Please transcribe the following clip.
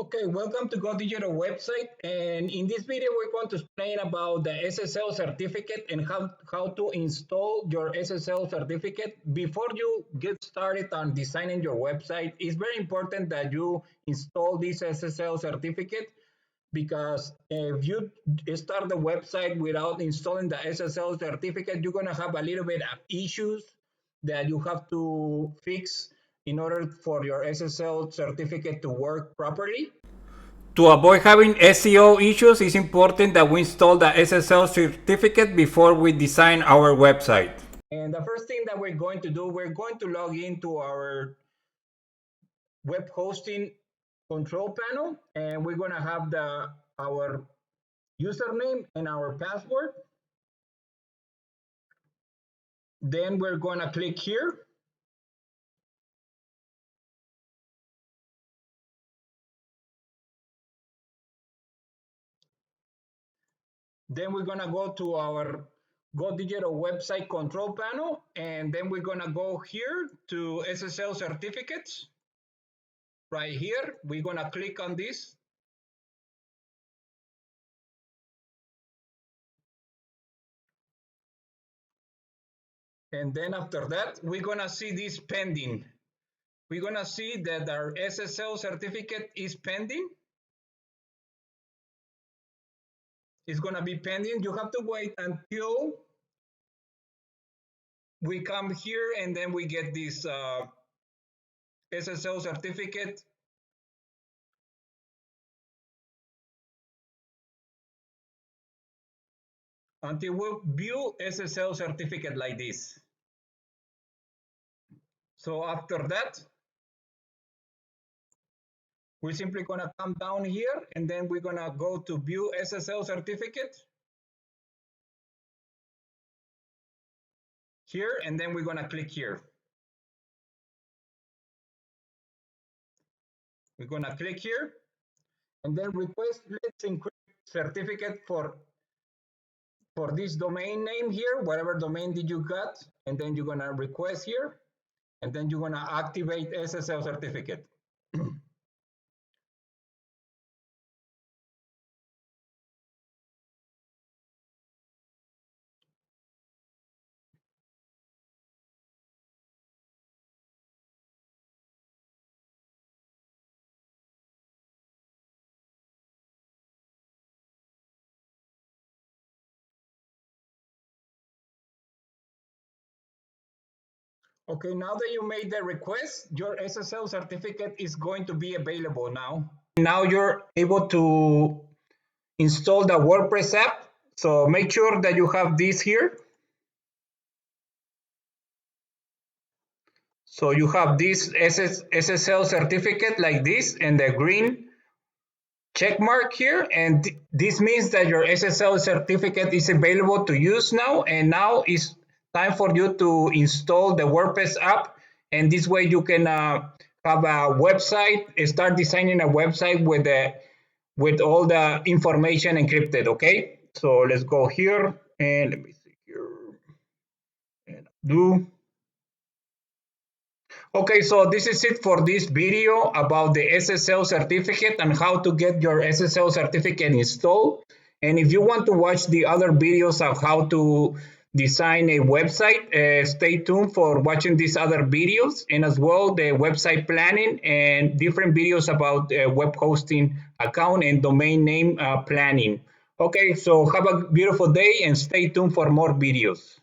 Okay, welcome to Go Digital website. And in this video, we're going to explain about the SSL certificate and how to install your SSL certificate. Before you get started on designing your website, it's very important that you install this SSL certificate because if you start the website without installing the SSL certificate, you're going to have a little bit of issues that you have to fix in order for your SSL certificate to work properly. To avoid having SEO issues, it's important that we install the SSL certificate before we design our website. And the first thing that we're going to do, we're going to log into our web hosting control panel, and we're going to have our username and our password. Then we're going to click here. Then we're going to go to our Go Digital website control panel, and then we're going to go here to SSL certificates. Right here, we're going to click on this. And then after that, we're going to see this pending. We're going to see that our SSL certificate is pending. It's going to be pending. You have to wait until we come here and then we get this SSL certificate. Until we view SSL certificate like this. So after that, we're simply going to come down here and then we're going to go to view SSL certificate here, and then we're going to click here. We're going to click here and then request let's encrypt certificate for this domain name here, whatever domain did you got, and then you're going to request here, and then you're going to activate SSL certificate. Okay, now that you made the request, your SSL certificate is going to be available now. Now you're able to install the WordPress app. So make sure that you have this here. So you have this SSL certificate like this and the green check mark here. And this means that your SSL certificate is available to use now. And now is time for you to install the WordPress app. And this way you can have a website, start designing a website with all the information encrypted, okay? So let's go here and let me see here and do. Okay, so this is it for this video about the SSL certificate and how to get your SSL certificate installed. And if you want to watch the other videos of how to design a website, stay tuned for watching these other videos, and as well the website planning and different videos about web hosting account and domain name planning. Okay, so have a beautiful day and stay tuned for more videos.